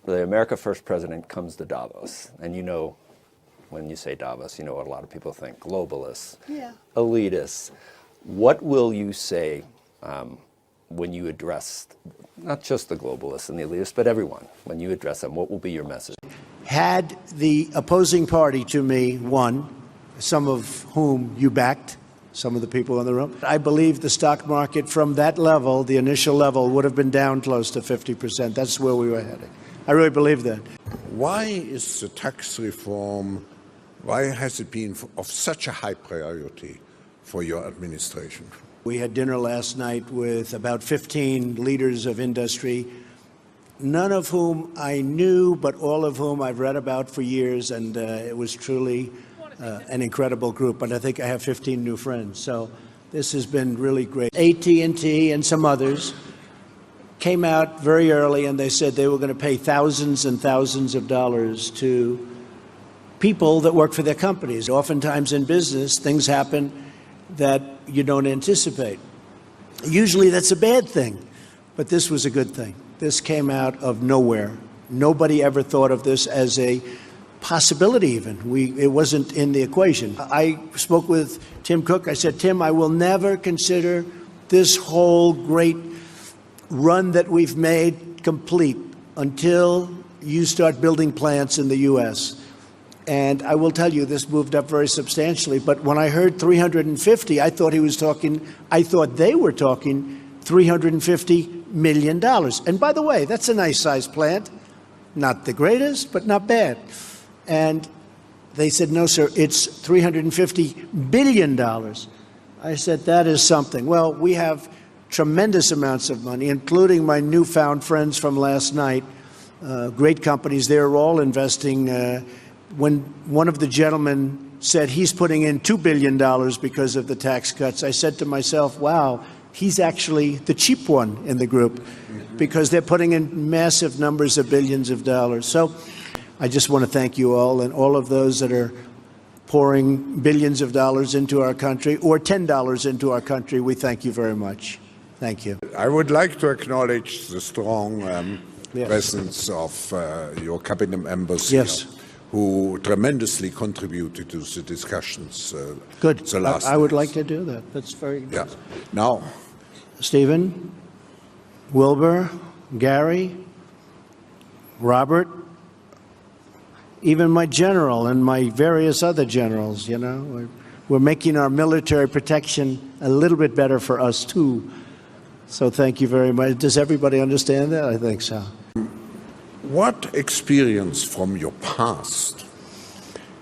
the America First president comes to Davos, and you know, when you say Davos, you know what a lot of people think: globalists, elitists. What will you say when you address not just the globalists and the elitists, but everyone? When you address them, what will be your message? Had the opposing party to me won, some of whom you backed, some of the people in the room, I believe the stock market from that level, the initial level, would have been down close to 50%. That's where we were heading. I really believe that. Why is the tax reform, why has it been of such a high priority for your administration? We had dinner last night with about 15 leaders of industry, none of whom I knew, but all of whom I've read about for years, and it was truly an incredible group. And I think I have 15 new friends. So this has been really great. AT&T and some others came out very early, and they said they were going to pay thousands and thousands of dollars to people that work for their companies. Oftentimes in business, things happen that you don't anticipate. Usually that's a bad thing, but this was a good thing. This came out of nowhere. Nobody ever thought of this as a possibility even. It wasn't in the equation. I spoke with Tim Cook. I said, Tim, I will never consider this whole great run that we've made complete until you start building plants in the U.S. And I will tell you, this moved up very substantially. But when I heard 350, I thought they were talking $350 million. And by the way, that's a nice sized plant. Not the greatest, but not bad. And they said, no, sir, it's $350 billion. I said, that is something. Well, we have tremendous amounts of money, including my newfound friends from last night, great companies. They're all investing. When one of the gentlemen said he's putting in $2 billion because of the tax cuts, I said to myself, wow, he's actually the cheap one in the group, because they're putting in massive numbers of billions of dollars. So I just want to thank you all, and all of those that are pouring billions of dollars into our country, or $10 into our country. We thank you very much. Thank you. I would like to acknowledge the strong presence of your cabinet members here, who tremendously contributed to the discussions. Good. I would like to do that. That's very good. Yeah. Now, Stephen, Wilbur, Gary, Robert, even my general and my various other generals, you know, we're making our military protection a little bit better for us too. So thank you very much. Does everybody understand that? I think so. what experience from your past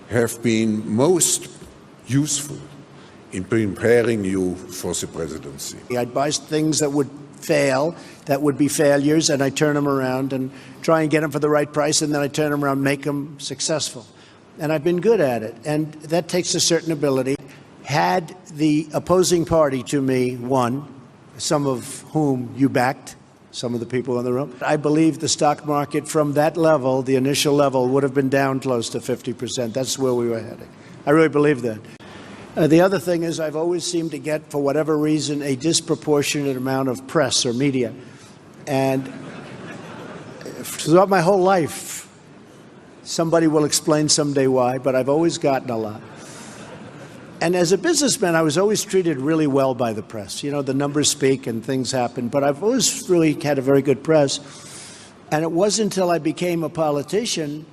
have been most useful in preparing you for the presidency? I'd buy things that would fail, that would be failures, and I turn them around and try and get them for the right price, and then I turn them around, make them successful. And I've been good at it, and that takes a certain ability. Had the opposing party to me won, some of whom you backed, some of the people in the room, I believe the stock market from that level, the initial level, would have been down close to 50%. That's where we were heading. I really believe that. The other thing is I've always seemed to get, for whatever reason, a disproportionate amount of press or media. And throughout my whole life, somebody will explain someday why, but I've always gotten a lot. And as a businessman, I was always treated really well by the press. You know, the numbers speak and things happen, but I've always really had a very good press. And it wasn't until I became a politician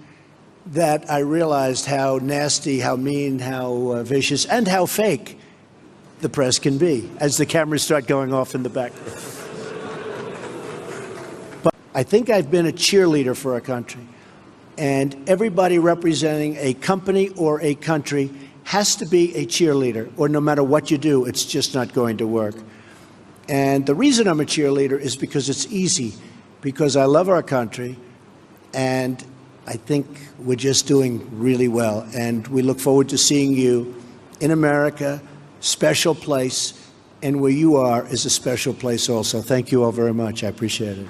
that I realized how nasty, how mean, how vicious, and how fake the press can be as the cameras start going off in the back. But I think I've been a cheerleader for a country. And everybody representing a company or a country has to be a cheerleader, or no matter what you do, it's just not going to work. And the reason I'm a cheerleader is because it's easy, because I love our country, and I think we're just doing really well. And we look forward to seeing you in America, special place, and where you are is a special place also. Thank you all very much. I appreciate it.